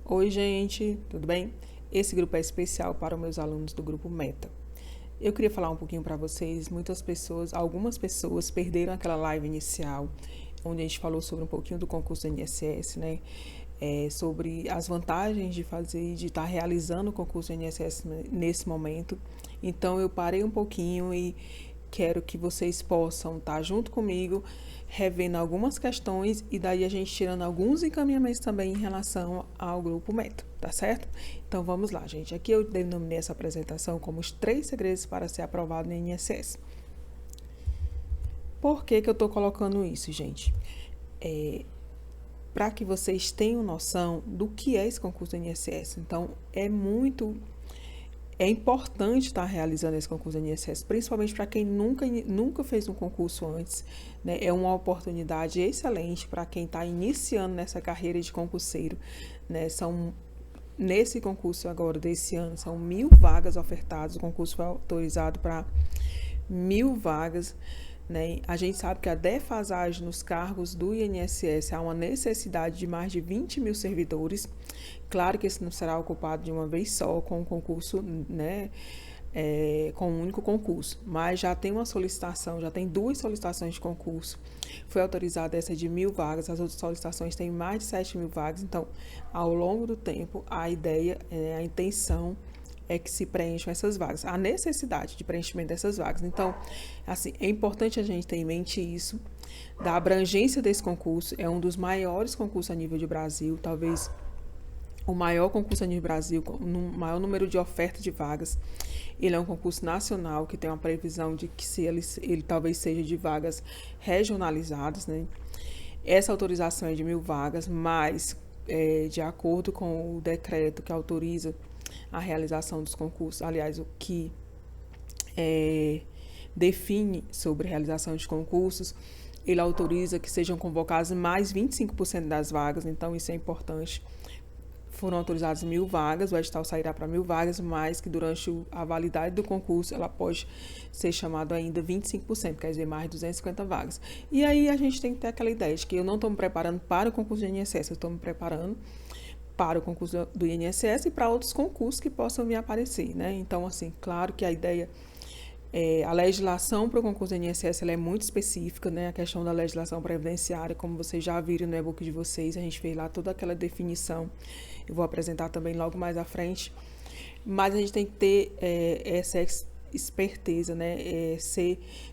Oi, gente, tudo bem? Esse grupo é especial para os meus alunos do grupo Meta. Eu queria falar um pouquinho para vocês. Algumas pessoas perderam aquela live inicial, onde a gente falou sobre um pouquinho do concurso do INSS, né? Sobre as vantagens de estar realizando o concurso do INSS nesse momento. Então, eu parei um pouquinho e quero que vocês possam estar junto comigo, revendo algumas questões e daí a gente tirando alguns encaminhamentos também em relação ao grupo Meta, tá certo? Então vamos lá, gente. Aqui eu denominei essa apresentação como os 3 segredos para ser aprovado no INSS. Por que eu estou colocando isso, gente? Para que vocês tenham noção do que é esse concurso do INSS. Então, é importante estar realizando esse concurso do INSS, principalmente para quem nunca fez um concurso antes, né? É uma oportunidade excelente para quem está iniciando nessa carreira de concurseiro, né? Nesse concurso agora desse ano, são 1.000 vagas ofertadas, o concurso foi autorizado para 1.000 vagas, né? A gente sabe que a defasagem nos cargos do INSS há uma necessidade de mais de 20.000 servidores. Claro que esse não será ocupado de uma vez só com o concurso, né? Com um único concurso, mas já tem uma solicitação, já tem 2 solicitações de concurso. Foi autorizada essa de 1.000 vagas, as outras solicitações têm mais de 7.000 vagas. Então, ao longo do tempo, a intenção é que se preencham essas vagas, a necessidade de preenchimento dessas vagas. Então, assim, é importante a gente ter em mente isso, da abrangência desse concurso. É um dos maiores concursos a nível de Brasil, talvez o maior concurso a nível do Brasil, com o maior número de ofertas de vagas. Ele é um concurso nacional que tem uma previsão de que ele talvez seja de vagas regionalizadas, né? Essa autorização é de 1.000 vagas, mas de acordo com o decreto que autoriza a realização dos concursos, aliás, o que define sobre a realização de concursos, ele autoriza que sejam convocadas mais 25% das vagas, então isso é importante. Foram autorizadas 1.000 vagas, o edital sairá para 1.000 vagas, mas que durante a validade do concurso ela pode ser chamada ainda 25%, quer dizer, mais de 250 vagas. E aí a gente tem que ter aquela ideia de que eu não estou me preparando para o concurso do INSS, eu estou me preparando para o concurso do INSS e para outros concursos que possam me aparecer, né? Então, assim, claro que a ideia... a legislação para o concurso do INSS ela é muito específica, né? A questão da legislação previdenciária, como vocês já viram no e-book de vocês, a gente fez lá toda aquela definição. Eu vou apresentar também logo mais à frente. Mas a gente tem que ter essa esperteza, né?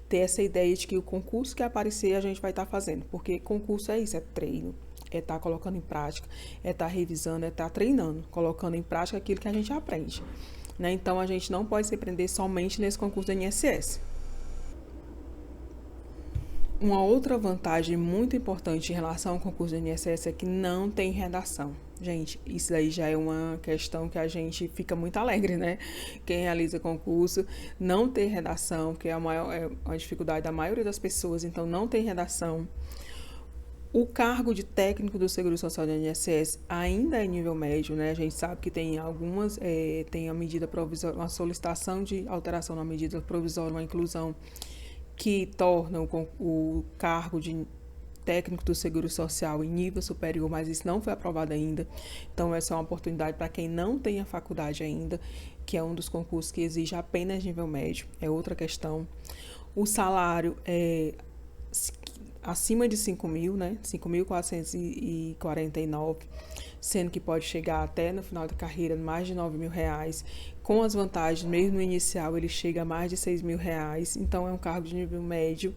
Ter essa ideia de que o concurso que aparecer a gente vai estar fazendo. Porque concurso é isso, é treino, é estar colocando em prática, é estar revisando, é estar treinando, colocando em prática aquilo que a gente aprende. Né? Então, a gente não pode se prender somente nesse concurso do INSS. Uma outra vantagem muito importante em relação ao concurso do INSS é que não tem redação. Gente, isso aí já é uma questão que a gente fica muito alegre, né? Quem realiza concurso não ter redação, que é a dificuldade da maioria das pessoas, então não tem redação. O cargo de técnico do Seguro Social do INSS ainda é nível médio, né? A gente sabe que tem tem a medida provisória, uma solicitação de alteração na medida provisória, uma inclusão que torna o cargo de técnico do Seguro Social em nível superior, mas isso não foi aprovado ainda. Então, essa é uma oportunidade para quem não tem a faculdade ainda, que é um dos concursos que exige apenas nível médio, é outra questão. O salário é acima de 5.000, né? 5.449, sendo que pode chegar até no final da carreira mais de 9.000 reais. Com as vantagens, mesmo no inicial, ele chega a mais de 6.000 reais. Então, é um cargo de nível médio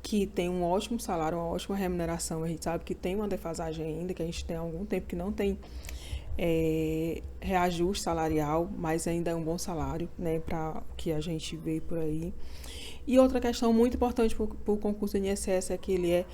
que tem um ótimo salário, uma ótima remuneração. A gente sabe que tem uma defasagem ainda, que a gente tem há algum tempo que não tem reajuste salarial, mas ainda é um bom salário, né? Para o que a gente vê por aí. E outra questão muito importante para o concurso do INSS é que ele é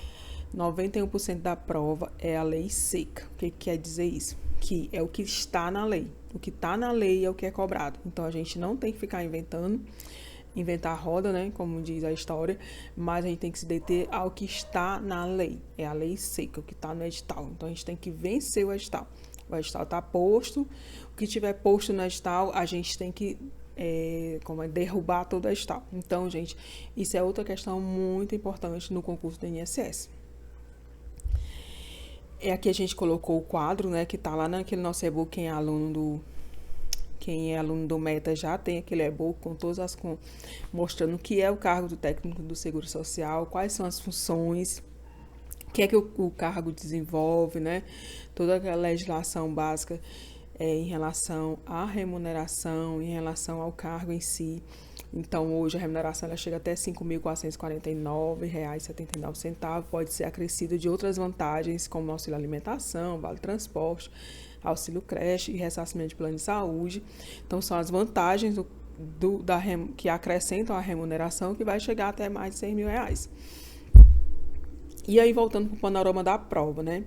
91% da prova é a lei seca. O que quer dizer isso? Que é o que está na lei. O que está na lei é o que é cobrado. Então, a gente não tem que ficar inventar a roda, né? Como diz a história, mas a gente tem que se deter ao que está na lei. É a lei seca, o que está no edital. Então, a gente tem que vencer o edital. O edital está posto. O que tiver posto no edital, a gente tem que derrubar todo o edital. Então, gente, isso é outra questão muito importante no concurso do INSS. Aqui a gente colocou o quadro, né, que tá lá naquele nosso e-book. Quem é aluno do Meta já tem aquele e-book com mostrando o que é o cargo do técnico do Seguro Social, quais são as funções, o que é que o cargo desenvolve, né? Toda aquela legislação básica em relação à remuneração, em relação ao cargo em si. Então, hoje a remuneração ela chega até R$ 5.449,79. Pode ser acrescida de outras vantagens, como auxílio alimentação, vale transporte, auxílio creche e ressarcimento de plano de saúde. Então, são as vantagens que acrescentam a remuneração, que vai chegar até mais de R$ 100.000. E aí, voltando para o panorama da prova, né?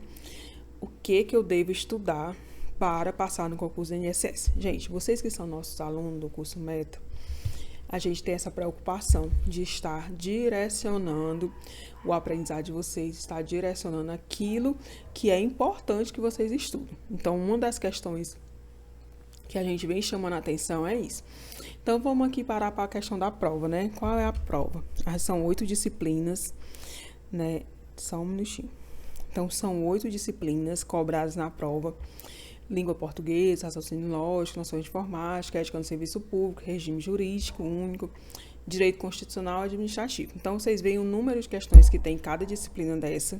O que eu devo estudar para passar no concurso do INSS? Gente, vocês que são nossos alunos do curso Meta, a gente tem essa preocupação de estar direcionando o aprendizado de vocês, estar direcionando aquilo que é importante que vocês estudem. Então, uma das questões que a gente vem chamando a atenção é isso. Então, vamos aqui parar para a questão da prova, né? Qual é a prova? São 8 disciplinas, né? Só um minutinho. Então, são 8 disciplinas cobradas na prova. Língua portuguesa, raciocínio lógico, noções de informática, ética no serviço público, regime jurídico único, direito constitucional e administrativo. Então, vocês veem o número de questões que tem em cada disciplina dessa,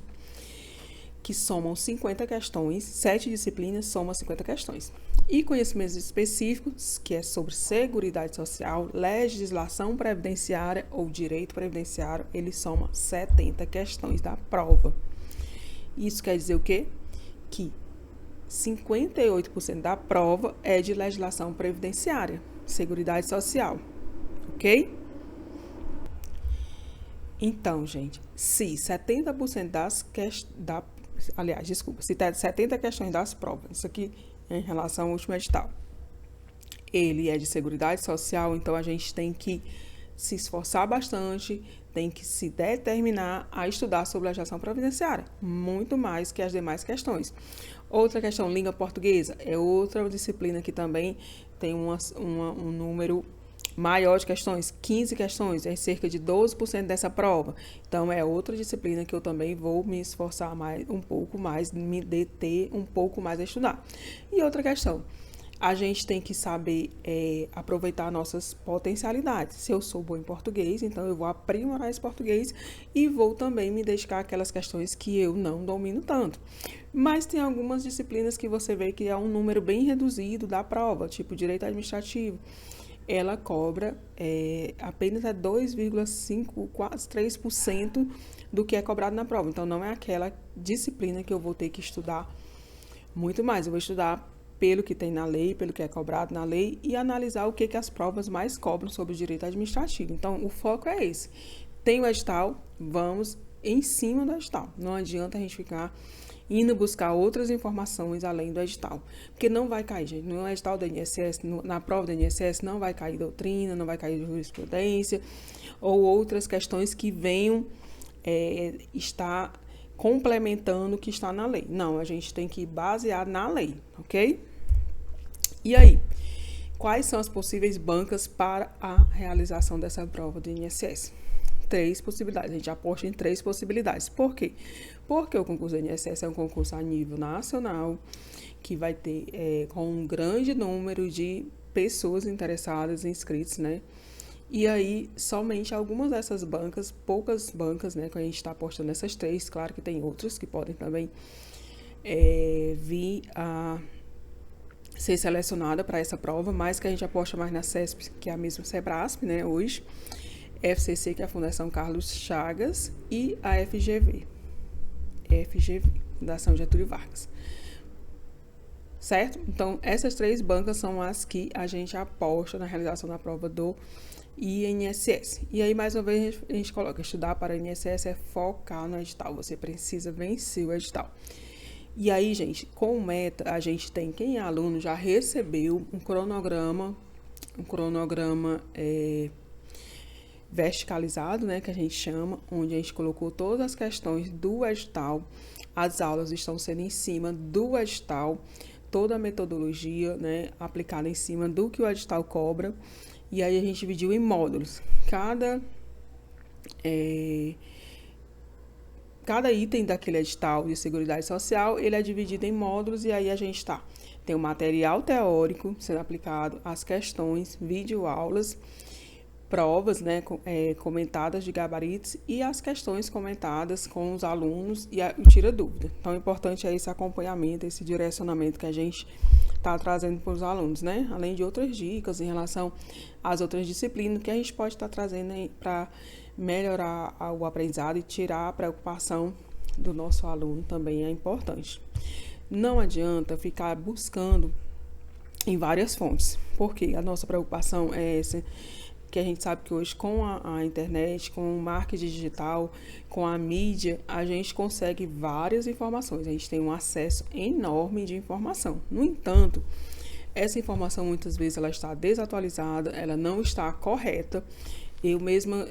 que somam 50 questões, 7 disciplinas somam 50 questões. E conhecimentos específicos, que é sobre Seguridade Social, legislação previdenciária ou direito previdenciário, ele soma 70 questões da prova. Isso quer dizer o quê? Que 58% da prova é de legislação previdenciária, Seguridade Social, ok? Então, gente, se 70% se 70 questões das provas, isso aqui em relação ao último edital, ele é de Seguridade Social, então a gente tem que se esforçar bastante, tem que se determinar a estudar sobre legislação previdenciária, muito mais que as demais questões. Outra questão, língua portuguesa, é outra disciplina que também tem um número maior de questões, 15 questões, é cerca de 12% dessa prova. Então, é outra disciplina que eu também vou me esforçar um pouco mais, me deter um pouco mais a estudar. E outra questão, a gente tem que saber aproveitar nossas potencialidades. Se eu sou bom em português, então eu vou aprimorar esse português e vou também me dedicar àquelas questões que eu não domino tanto. Mas tem algumas disciplinas que você vê que é um número bem reduzido da prova, tipo direito administrativo. Ela cobra apenas 2,5, quase 3% do que é cobrado na prova. Então, não é aquela disciplina que eu vou ter que estudar muito mais. Eu vou estudar pelo que tem na lei, pelo que é cobrado na lei e analisar o que as provas mais cobram sobre o direito administrativo. Então, o foco é esse. Tem o edital, vamos em cima do edital. Não adianta a gente ficar indo buscar outras informações além do edital. Porque não vai cair, gente. No edital do INSS, na prova do INSS, não vai cair doutrina, não vai cair jurisprudência ou outras questões que venham estar complementando o que está na lei. Não, a gente tem que basear na lei, ok? E aí, quais são as possíveis bancas para a realização dessa prova do INSS? 3 possibilidades, a gente aposta em 3 possibilidades. Por quê? Porque o concurso do INSS é um concurso a nível nacional, que vai ter com um grande número de pessoas interessadas, inscritos, né? E aí, somente algumas dessas bancas, poucas bancas, né, que a gente está apostando nessas 3, claro que tem outras que podem também vir a ser selecionada para essa prova, mas que a gente aposta mais na CESP, que é a mesma Sebrasp, né, hoje, FCC, que é a Fundação Carlos Chagas, e a FGV, Fundação Getúlio Vargas. Certo? Então, essas 3 bancas são as que a gente aposta na realização da prova do INSS. E aí, mais uma vez, a gente coloca: estudar para o INSS é focar no edital. Você precisa vencer o edital. E aí, gente, com o Meta, a gente tem, quem é aluno já recebeu um cronograma verticalizado, né, que a gente chama, onde a gente colocou todas as questões do edital. As aulas estão sendo em cima do edital, toda a metodologia, né, aplicada em cima do que o edital cobra. E aí a gente dividiu em módulos. Cada cada item daquele edital de Seguridade Social, ele é dividido em módulos e aí a gente tem o material teórico sendo aplicado, as questões, videoaulas, provas, né, comentadas de gabaritos e as questões comentadas com os alunos e o tira dúvida. Então, o importante é esse acompanhamento, esse direcionamento que a gente está trazendo para os alunos, né? Além de outras dicas em relação às outras disciplinas que a gente pode estar trazendo para melhorar o aprendizado e tirar a preocupação do nosso aluno também é importante. Não adianta ficar buscando em várias fontes, porque a nossa preocupação é essa, que a gente sabe que hoje com a internet, com o marketing digital, com a mídia, a gente consegue várias informações, a gente tem um acesso enorme de informação. No entanto, essa informação muitas vezes ela está desatualizada, ela não está correta. Eu mesma,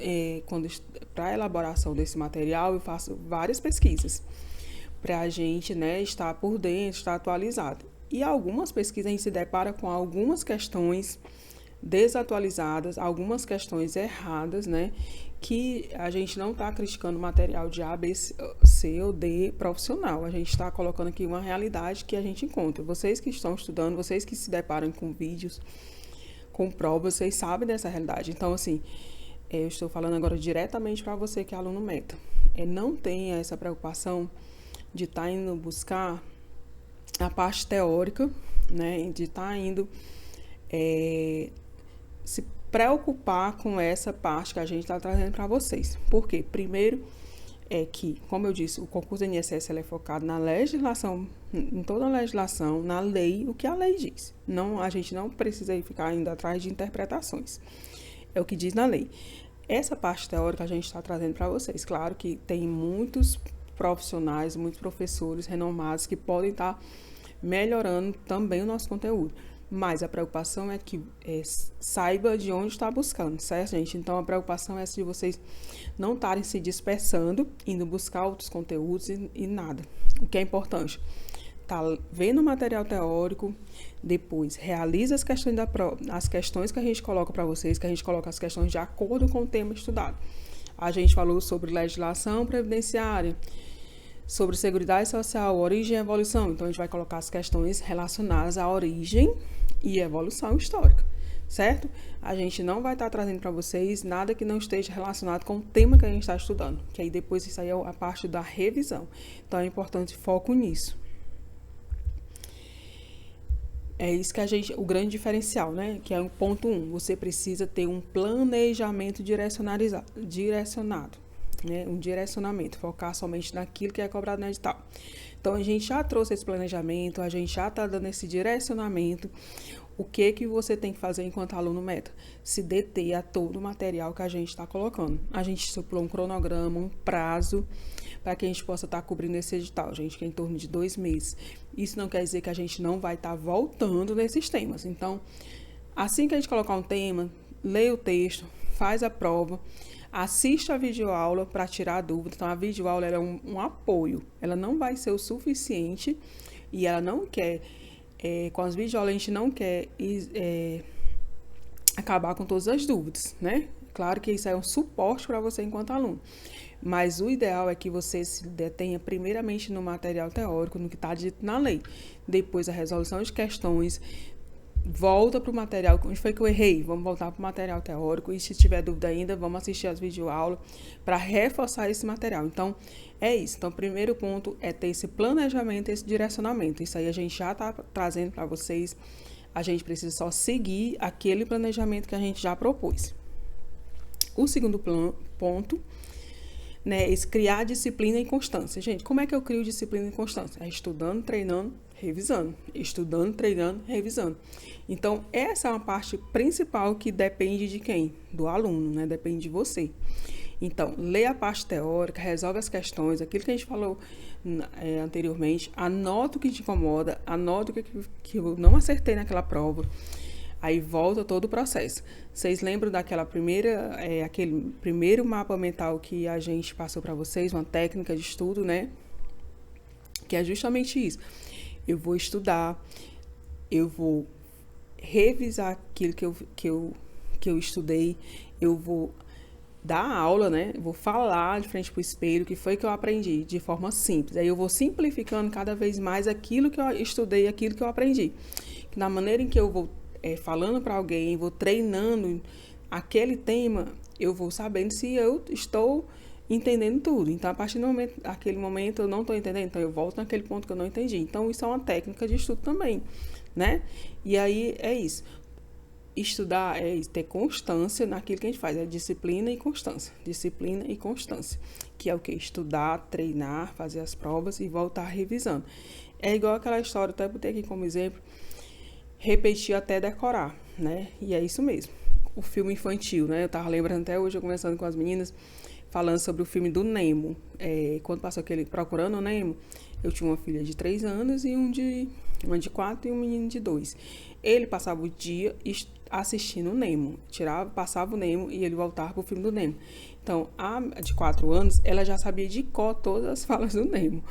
para a elaboração desse material, eu faço várias pesquisas para a gente, né, estar por dentro, estar atualizado. E algumas pesquisas a gente se depara com algumas questões desatualizadas, algumas questões erradas, né, que a gente não está criticando o material de A, B, C ou D profissional. A gente está colocando aqui uma realidade que a gente encontra. Vocês que estão estudando, vocês que se deparam com vídeos, com provas, vocês sabem dessa realidade. Então, assim, eu estou falando agora diretamente para você que é aluno meta. Não tenha essa preocupação de estar indo buscar a parte teórica, né, de estar indo se preocupar com essa parte que a gente está trazendo para vocês. Por quê? Primeiro é que, como eu disse, o concurso do INSS é focado na legislação, em toda a legislação, na lei, o que a lei diz. Não, a gente não precisa ficar indo atrás de interpretações. É o que diz na lei. Essa parte teórica a gente está trazendo para vocês. Claro que tem muitos profissionais, muitos professores renomados que podem estar melhorando também o nosso conteúdo. Mas a preocupação é que saiba de onde está buscando, certo, gente? Então, a preocupação é de vocês não estarem se dispersando, indo buscar outros conteúdos e nada. O que é importante, tá vendo o material teórico, depois realiza as questões da prova, as questões que a gente coloca para vocês, que a gente coloca as questões de acordo com o tema estudado. A gente falou sobre legislação previdenciária, sobre seguridade social, origem e evolução. Então, a gente vai colocar as questões relacionadas à origem e evolução histórica, certo? A gente não vai estar trazendo para vocês nada que não esteja relacionado com o tema que a gente está estudando, que aí depois isso aí é a parte da revisão. Então, é importante foco nisso. É isso que o grande diferencial, né? Que é o ponto 1. Você precisa ter um planejamento direcionado. Né, um direcionamento, focar somente naquilo que é cobrado no edital. Então, a gente já trouxe esse planejamento, a gente já está dando esse direcionamento. O que você tem que fazer enquanto aluno meta? Se deter a todo o material que a gente está colocando. A gente estipulou um cronograma, um prazo, para que a gente possa estar cobrindo esse edital, gente, que é em torno de 2 meses. Isso não quer dizer que a gente não vai estar voltando nesses temas. Então, assim que a gente colocar um tema, leia o texto, faz a prova, assista a videoaula para tirar a dúvida. Então, a videoaula é um apoio. Ela não vai ser o suficiente e ela não quer, com as videoaulas, a gente não quer acabar com todas as dúvidas, né? Claro que isso é um suporte para você enquanto aluno. Mas o ideal é que você se detenha primeiramente no material teórico, no que está dito na lei. Depois, a resolução de questões. Volta para o material, onde foi que eu errei? Vamos voltar para o material teórico e se tiver dúvida ainda, vamos assistir as videoaulas para reforçar esse material. Então, é isso. Então, o primeiro ponto é ter esse planejamento, esse direcionamento. Isso aí a gente já está trazendo para vocês. A gente precisa só seguir aquele planejamento que a gente já propôs. O segundo ponto, né, é criar disciplina e constância. Gente, como é que eu crio disciplina e constância? É estudando, treinando, revisando. Estudando, treinando, revisando. Então, essa é uma parte principal que depende de quem? Do aluno, né? Depende de você. Então, lê a parte teórica, resolve as questões, aquilo que a gente falou anteriormente, anota o que te incomoda, anota o que eu não acertei naquela prova. Aí volta todo o processo. Vocês lembram daquela aquele primeiro mapa mental que a gente passou para vocês, uma técnica de estudo, né? Que é justamente isso. Eu vou estudar, eu vou revisar aquilo que eu estudei, eu vou dar aula, né? Vou falar de frente para o espelho o que foi que eu aprendi de forma simples. Aí eu vou simplificando cada vez mais aquilo que eu estudei, aquilo que eu aprendi. Na maneira em que eu vou falando para alguém, vou treinando aquele tema, eu vou sabendo se eu estou entendendo tudo. Então, a partir do momento, aquele momento eu não estou entendendo, então eu volto naquele ponto que eu não entendi. Então, isso é uma técnica de estudo também, né? E aí é isso. Estudar é ter constância naquilo que a gente faz, é disciplina e constância. Disciplina e constância, que é o que? Estudar, treinar, fazer as provas e voltar revisando. É igual aquela história, até botei aqui como exemplo, repetir até decorar, né? E é isso mesmo. O filme infantil, né? Eu tava lembrando até hoje, eu conversando com as meninas, falando sobre o filme do Nemo. Quando passou aquele Procurando o Nemo, eu tinha uma filha de 3 anos e uma de 4 e um menino de 2. Ele passava o dia assistindo o Nemo. Passava o Nemo e ele voltava pro filme do Nemo. Então, a de 4 anos, ela já sabia de cor todas as falas do Nemo.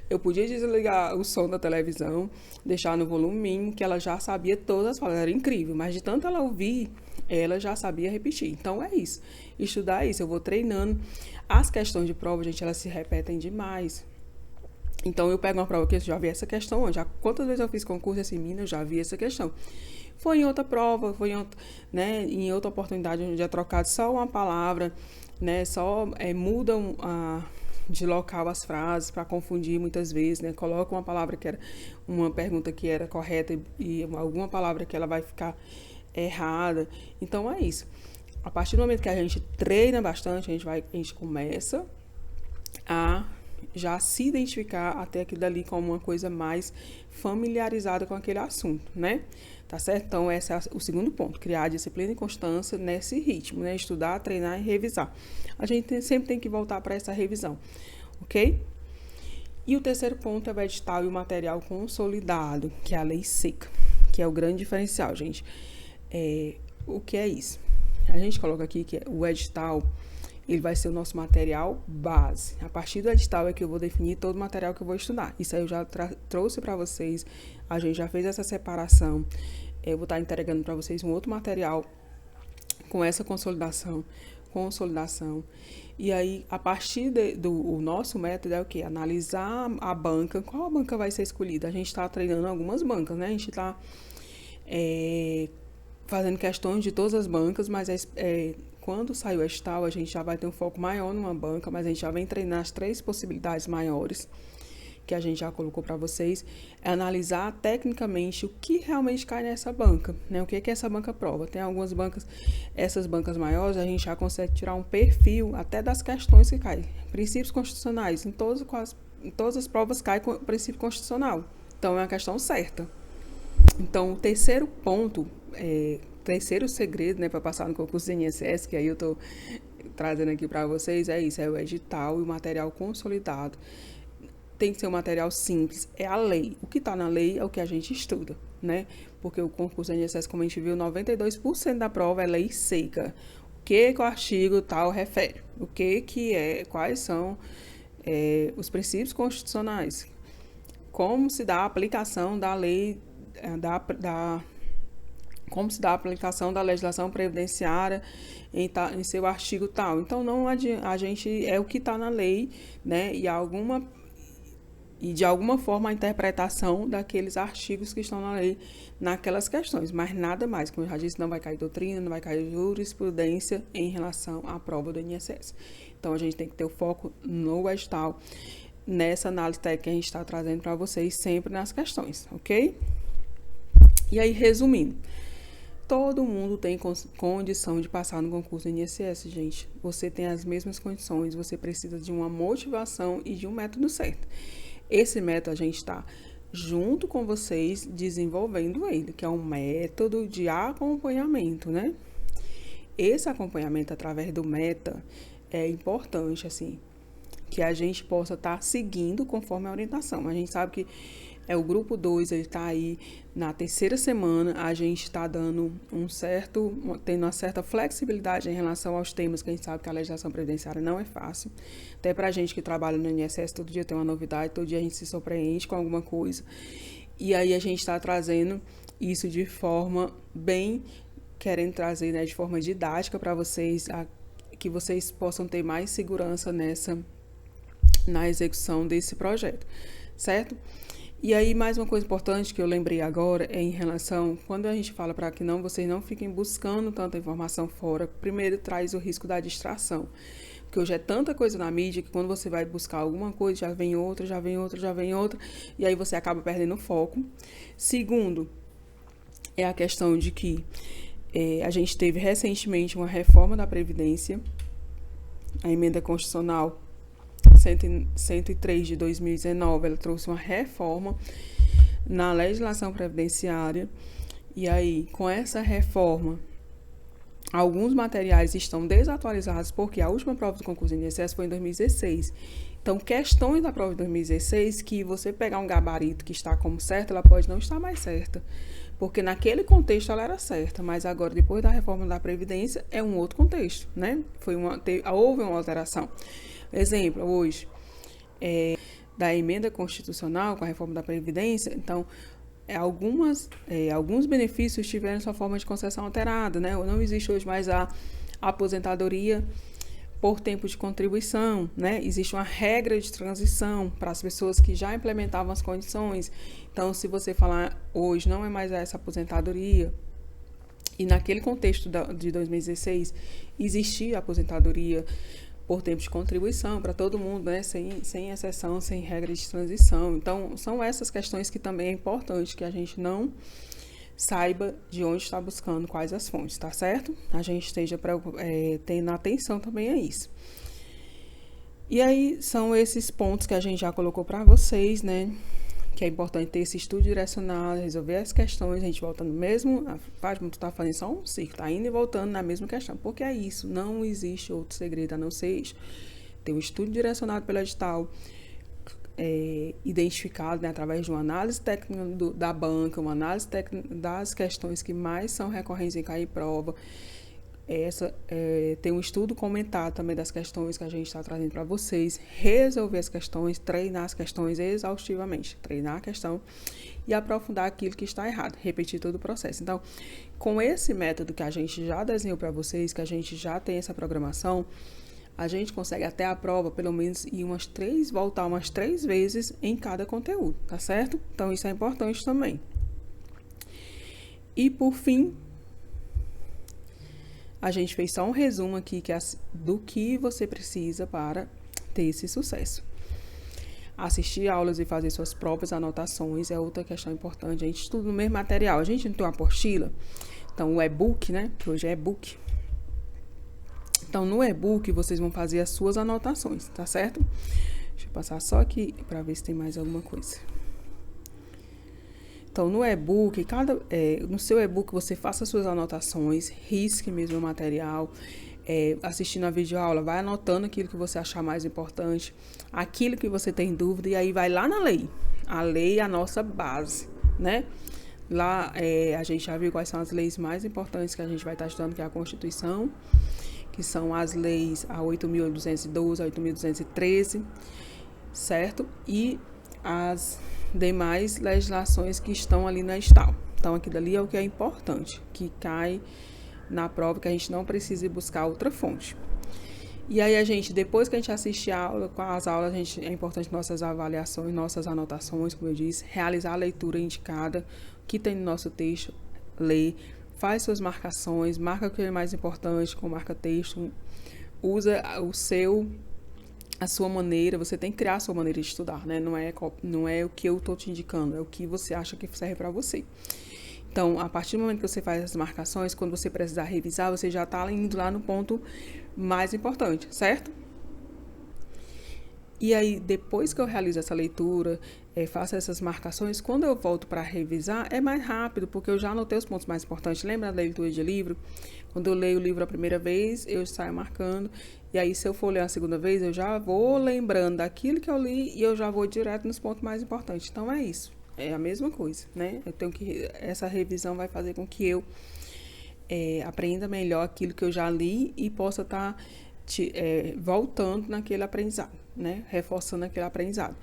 Eu podia desligar o som da televisão, deixar no volume mínimo, que ela já sabia todas as falas. Era incrível, mas de tanto ela ouvir, ela já sabia repetir. Então, é isso. Estudar é isso. Eu vou treinando. As questões de prova, gente, elas se repetem demais. Então, eu pego uma prova que eu já vi essa questão. Quantas vezes eu fiz concurso assim, mina, eu já vi essa questão. Foi em outra prova, em outra oportunidade, onde é trocado só uma palavra, né? Só mudam de local as frases para confundir muitas vezes, né? Coloca uma palavra que era uma pergunta que era correta e alguma palavra que ela vai ficar errada. Então é isso. A partir do momento que a gente treina bastante, a gente começa a já se identificar até aquilo dali como uma coisa mais familiarizada com aquele assunto, né? Tá certo? Então, esse é o segundo ponto, criar disciplina e constância nesse ritmo, né? Estudar, treinar e revisar. A gente sempre tem que voltar para essa revisão, ok? E o terceiro ponto é o edital e o material consolidado, que é a lei seca, que é o grande diferencial, gente. O que é isso? A gente coloca aqui que o edital, ele vai ser o nosso material base. A partir do edital é que eu vou definir todo o material que eu vou estudar. Isso aí eu já trouxe para vocês, a gente já fez essa separação. Eu vou estar entregando para vocês um outro material com essa consolidação. E aí, a partir do nosso método é o quê? Analisar a banca. Qual a banca vai ser escolhida? A gente está treinando algumas bancas, né? A gente está fazendo questões de todas as bancas, mas quando sair o edital, a gente já vai ter um foco maior numa banca, mas a gente já vem treinar as 3 possibilidades maiores que a gente já colocou para vocês, é analisar tecnicamente o que realmente cai nessa banca, né? O que é que essa banca prova. Tem algumas bancas, essas bancas maiores, a gente já consegue tirar um perfil até das questões que caem. Princípios constitucionais, em todas as provas cai com princípio constitucional. Então, é uma questão certa. Então, o terceiro ponto, terceiro segredo, né, para passar no concurso do INSS, que aí eu estou trazendo aqui para vocês, é isso, é o edital e o material consolidado. Tem que ser um material simples, é a lei. O que está na lei é o que a gente estuda, né? Porque o concurso do INSS, como a gente viu, 92% da prova é lei seca. O que o artigo tal refere? O que é, quais são os princípios constitucionais? Como se dá a aplicação da lei, como se dá a aplicação da legislação previdenciária em seu artigo tal. Então, não a gente é o que está na lei, né? E de alguma forma a interpretação daqueles artigos que estão na lei naquelas questões, mas nada mais, como eu já disse, não vai cair doutrina, não vai cair jurisprudência em relação à prova do INSS. Então a gente tem que ter o foco no edital, nessa análise técnica que a gente está trazendo para vocês sempre nas questões, ok? E aí, resumindo, todo mundo tem condição de passar no concurso do INSS, gente. Você tem as mesmas condições, você precisa de uma motivação e de um método certo. Esse método a gente está junto com vocês desenvolvendo ele, que é um método de acompanhamento, né? Esse acompanhamento através do meta é importante, assim, que a gente possa estar seguindo conforme a orientação. A gente sabe que o grupo 2, ele está aí na 3ª semana, a gente está tendo uma certa flexibilidade em relação aos temas, que a gente sabe que a legislação previdenciária não é fácil. Até pra gente que trabalha no INSS, todo dia tem uma novidade, todo dia a gente se surpreende com alguma coisa. E aí a gente está trazendo isso de forma bem, querendo trazer, né, de forma didática para vocês, que vocês possam ter mais segurança na execução desse projeto, certo? E aí, mais uma coisa importante que eu lembrei agora é em relação, quando a gente fala para que vocês não fiquem buscando tanta informação fora, primeiro traz o risco da distração. Porque hoje é tanta coisa na mídia que quando você vai buscar alguma coisa, já vem outra, já vem outra, já vem outra, e aí você acaba perdendo o foco. Segundo, é a questão de que a gente teve recentemente uma reforma da Previdência, a emenda constitucional 103 de 2019, ela trouxe uma reforma na legislação previdenciária, e aí, com essa reforma, alguns materiais estão desatualizados, porque a última prova do concurso do INSS foi em 2016. Então, questões da prova de 2016, que você pegar um gabarito que está como certo, ela pode não estar mais certa, porque naquele contexto ela era certa, mas agora, depois da reforma da Previdência, é um outro contexto, né? Houve uma alteração. Exemplo, hoje, da emenda constitucional com a reforma da Previdência, então, alguns benefícios tiveram sua forma de concessão alterada, né? Não existe hoje mais a aposentadoria por tempo de contribuição, né? Existe uma regra de transição para as pessoas que já implementavam as condições. Então, se você falar hoje, não é mais essa aposentadoria, e naquele contexto de 2016 existia a aposentadoria por tempo de contribuição para todo mundo, né? Sem exceção, sem regra de transição. Então, são essas questões que também é importante que a gente não saiba de onde está buscando quais as fontes, tá certo? A gente esteja tendo atenção também a isso. E aí, são esses pontos que a gente já colocou para vocês, né? Que é importante ter esse estudo direcionado, resolver as questões, a gente voltando mesmo, a Fátima, tu tá fazendo só um ciclo, tá indo e voltando na mesma questão, porque é isso, não existe outro segredo a não ser isso. Ter um estudo direcionado pelo edital, identificado, né, através de uma análise técnica da banca, uma análise técnica das questões que mais são recorrentes em cair em prova, tem um estudo comentado também das questões que a gente está trazendo para vocês, resolver as questões, treinar as questões exaustivamente, treinar a questão e aprofundar aquilo que está errado, repetir todo o processo. Então, com esse método que a gente já desenhou para vocês, que a gente já tem essa programação, a gente consegue até a prova, pelo menos, voltar umas 3 vezes em cada conteúdo, tá certo? Então, isso é importante também. E, por fim, a gente fez só um resumo aqui do que você precisa para ter esse sucesso. Assistir aulas e fazer suas próprias anotações é outra questão importante. A gente estuda no mesmo material. A gente não tem uma apostila, então o e-book, né? Que hoje é e-book. Então, no e-book, vocês vão fazer as suas anotações, tá certo? Deixa eu passar só aqui para ver se tem mais alguma coisa. Então, no e-book, no seu e-book você faça suas anotações, risque mesmo o material, assistindo a videoaula, vai anotando aquilo que você achar mais importante, aquilo que você tem dúvida, e aí vai lá na lei. A lei é a nossa base, né? Lá a gente já viu quais são as leis mais importantes que a gente vai estar estudando, que é a Constituição, que são as leis a 8.212, a 8.213, certo? E as demais legislações que estão ali na edital. Então, aquilo ali é o que é importante, que cai na prova, que a gente não precisa ir buscar outra fonte. E aí, depois que a gente assiste a aula, com as aulas, é importante nossas avaliações, nossas anotações, como eu disse, realizar a leitura indicada, o que tem no nosso texto, ler, faz suas marcações, marca o que é mais importante, com marca-texto, usa a sua maneira, você tem que criar a sua maneira de estudar, né? Não é o que eu estou te indicando, é o que você acha que serve para você. Então, a partir do momento que você faz as marcações, quando você precisar revisar, você já está indo lá no ponto mais importante, certo? E aí, depois que eu realizo essa leitura, faço essas marcações, quando eu volto para revisar, é mais rápido, porque eu já anotei os pontos mais importantes. Lembra da leitura de livro? Quando eu leio o livro a primeira vez, eu saio marcando. E aí, se eu for ler a segunda vez, eu já vou lembrando daquilo que eu li e eu já vou direto nos pontos mais importantes. Então, é isso. É a mesma coisa, né? Essa revisão vai fazer com que eu aprenda melhor aquilo que eu já li e possa estar voltando naquele aprendizado, né? Reforçando aquele aprendizado.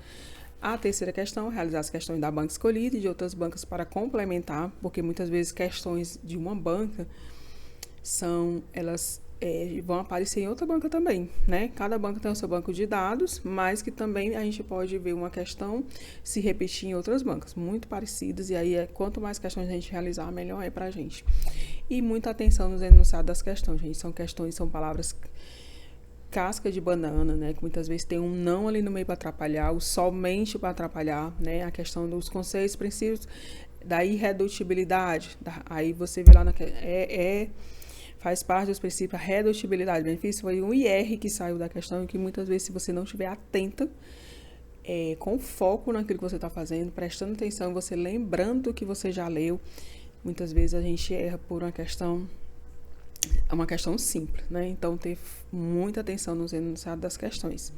A terceira questão, realizar as questões da banca escolhida e de outras bancas para complementar, porque muitas vezes questões de uma banca elas vão aparecer em outra banca também, né? Cada banca tem o seu banco de dados, mas que também a gente pode ver uma questão se repetir em outras bancas, muito parecidas, e aí quanto mais questões a gente realizar, melhor é pra gente. E muita atenção nos enunciados das questões, gente. São palavras casca de banana, né? Que muitas vezes tem um não ali no meio para atrapalhar, o somente para atrapalhar, né? A questão dos conceitos, princípios, da irredutibilidade. Aí você vê lá faz parte dos princípios a redutibilidade. Benefício foi um IR que saiu da questão e que muitas vezes, se você não estiver atenta, com foco naquilo que você está fazendo, prestando atenção, você lembrando do que você já leu, muitas vezes a gente erra por uma questão simples, né? Então, ter muita atenção nos enunciados das questões,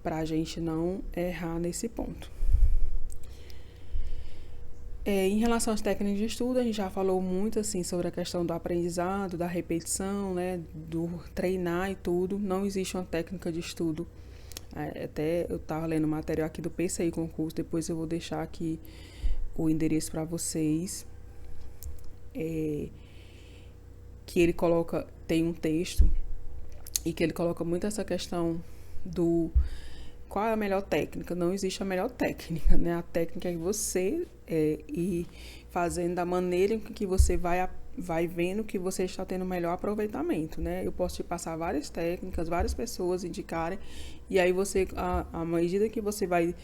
para a gente não errar nesse ponto. Em relação às técnicas de estudo, a gente já falou muito assim sobre a questão do aprendizado, da repetição, né, do treinar e tudo. Não existe uma técnica de estudo. Até eu estava lendo o material aqui do PCI Concurso, depois eu vou deixar aqui o endereço para vocês. Que ele tem um texto e que ele coloca muito essa questão do qual é a melhor técnica. Não existe a melhor técnica, né? A técnica é que você ir fazendo da maneira em que você vai vendo que você está tendo melhor aproveitamento, né? Eu posso te passar várias técnicas, várias pessoas indicarem, e aí você, à medida que você vai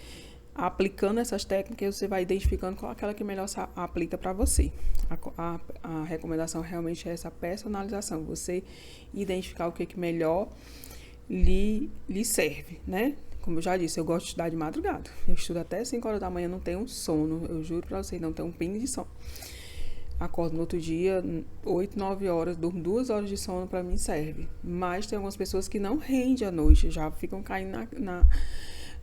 aplicando essas técnicas, você vai identificando qual é aquela que melhor se aplica para você. A recomendação realmente é essa personalização, você identificar o que melhor lhe serve, né? Como eu já disse, eu gosto de estudar de madrugada. Eu estudo até 5 horas da manhã, não tenho sono. Eu juro pra vocês, não tenho um pingo de sono. Acordo no outro dia, 8, 9 horas, durmo 2 horas de sono, pra mim serve. Mas tem algumas pessoas que não rendem à noite, já ficam caindo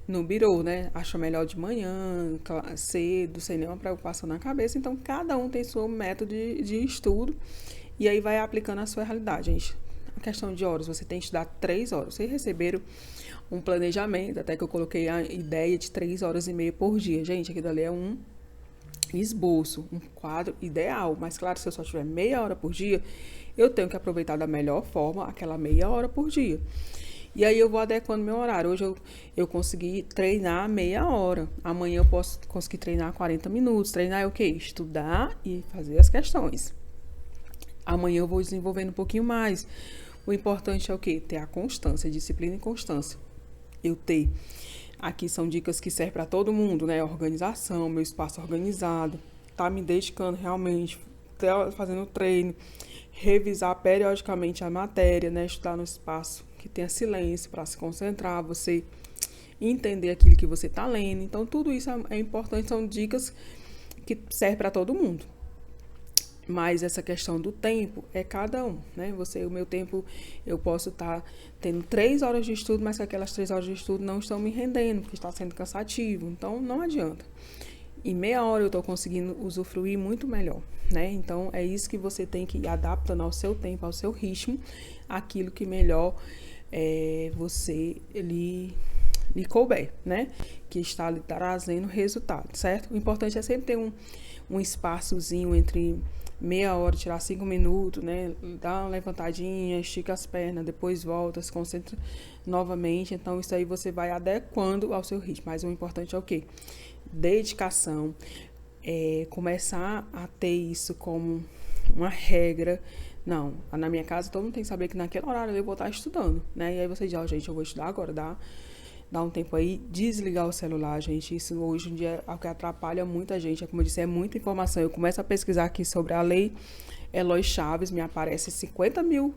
no birô, né? Acham melhor de manhã, cedo, sem nenhuma preocupação na cabeça. Então, cada um tem seu método de estudo e aí vai aplicando a sua realidade, gente. A questão de horas, você tem que estudar 3 horas. Vocês receberam um planejamento, até que eu coloquei a ideia de 3 horas e meia por dia. Gente, aqui dali é um esboço, um quadro ideal. Mas, claro, se eu só tiver meia hora por dia, eu tenho que aproveitar da melhor forma aquela meia hora por dia. E aí eu vou adequando meu horário. Hoje eu consegui treinar meia hora. Amanhã eu posso conseguir treinar 40 minutos. Treinar é o quê? Estudar e fazer as questões. Amanhã eu vou desenvolvendo um pouquinho mais. O importante é o quê? Ter a constância, disciplina e constância. Aqui são dicas que servem para todo mundo, né? Organização, meu espaço organizado, tá me dedicando realmente, fazendo treino, revisar periodicamente a matéria, né? Estudar no espaço que tenha silêncio para se concentrar, você entender aquilo que você está lendo. Então, tudo isso é importante, são dicas que servem para todo mundo. Mas essa questão do tempo é cada um, né? O meu tempo, eu posso estar tendo 3 horas de estudo, mas que aquelas 3 horas de estudo não estão me rendendo, porque está sendo cansativo. Então, não adianta. Em meia hora eu estou conseguindo usufruir muito melhor, né? Então, é isso que você tem que ir adaptando ao seu tempo, ao seu ritmo, aquilo que melhor você lhe couber, né? Que está lhe trazendo resultado, certo? O importante é sempre ter um espaçozinho entre meia hora, tirar 5 minutos, né? Dá uma levantadinha, estica as pernas, depois volta, se concentra novamente. Então, isso aí você vai adequando ao seu ritmo. Mas o importante é o quê? Dedicação. Começar a ter isso como uma regra. Não, na minha casa todo mundo tem que saber que naquele horário eu vou estar estudando, né? E aí você diz, gente, eu vou estudar agora, dá um tempo aí, desligar o celular, gente. Isso hoje em dia é o que atrapalha muita gente. Como eu disse, é muita informação. Eu começo a pesquisar aqui sobre a lei Eloy Chaves, me aparece 50 mil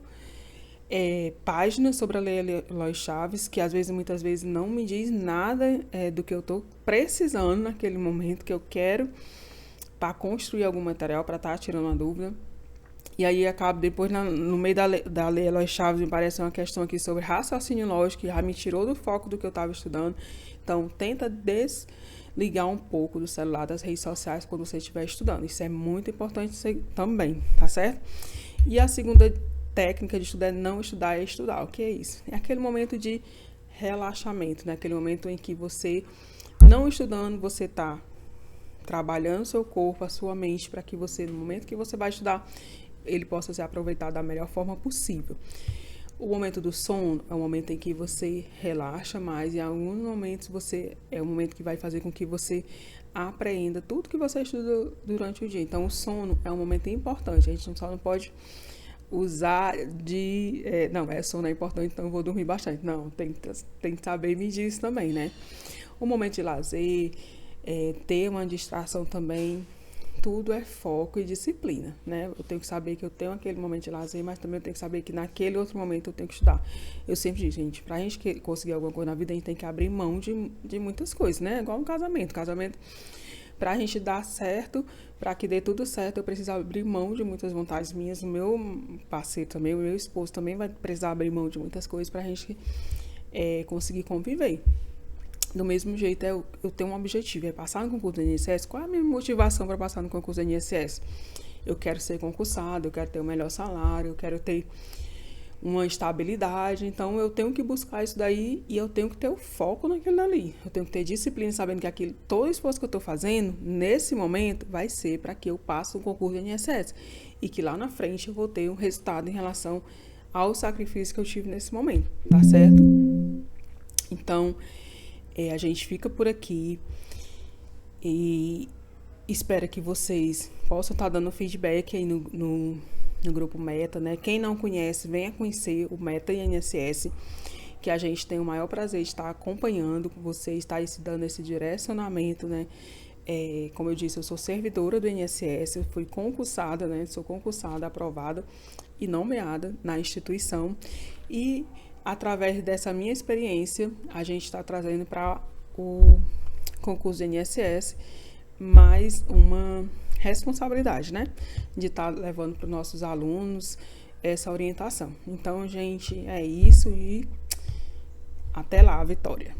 páginas sobre a lei Eloy Chaves, que muitas vezes não me diz nada do que eu estou precisando naquele momento que eu quero para construir algum material, para estar tirando uma dúvida. E aí acaba depois, no meio da lei Eloy Chaves, me parece uma questão aqui sobre raciocínio lógico, que já me tirou do foco do que eu estava estudando. Então, tenta desligar um pouco do celular, das redes sociais, quando você estiver estudando. Isso é muito importante também, tá certo? E a segunda técnica de estudar é não estudar, é estudar. O que é isso? É aquele momento de relaxamento, né? Aquele momento em que você, não estudando, você está trabalhando o seu corpo, a sua mente, para que você, no momento que você vai estudar, ele possa ser aproveitado da melhor forma possível. O momento do sono é um momento em que você relaxa mais, e em alguns momentos é um momento que vai fazer com que você apreenda tudo que você estuda durante o dia. Então, o sono é um momento importante. A gente só não pode usar de... sono é importante, então eu vou dormir bastante. Não, tem que saber medir isso também, né? O momento de lazer, ter uma distração também, tudo é foco e disciplina, né? Eu tenho que saber que eu tenho aquele momento de lazer, mas também eu tenho que saber que naquele outro momento eu tenho que estudar. Eu sempre digo, gente, pra gente conseguir alguma coisa na vida, a gente tem que abrir mão de muitas coisas, né? Igual um casamento. Casamento, pra gente dar certo, pra que dê tudo certo, eu preciso abrir mão de muitas vontades minhas. O meu parceiro também, o meu esposo também vai precisar abrir mão de muitas coisas pra gente conseguir conviver. Do mesmo jeito, eu tenho um objetivo, é passar no concurso do INSS. Qual é a minha motivação para passar no concurso do INSS? Eu quero ser concursado, eu quero ter o melhor salário, eu quero ter uma estabilidade. Então, eu tenho que buscar isso daí e eu tenho que ter o foco naquilo dali. Eu tenho que ter disciplina, sabendo que todo o esforço que eu estou fazendo, nesse momento, vai ser para que eu passe no concurso do INSS. E que lá na frente eu vou ter um resultado em relação ao sacrifício que eu tive nesse momento, tá certo? Então... a gente fica por aqui e espero que vocês possam estar dando feedback aí no grupo Meta, né? Quem não conhece, venha conhecer o Meta INSS, que a gente tem o maior prazer de estar acompanhando com vocês, estar dando esse direcionamento, né? Como eu disse, eu sou servidora do INSS, eu fui concursada, né? Sou concursada, aprovada e nomeada na instituição, e através dessa minha experiência, a gente está trazendo para o concurso do INSS mais uma responsabilidade, né? De estar levando para os nossos alunos essa orientação. Então, gente, é isso e até lá, Vitória.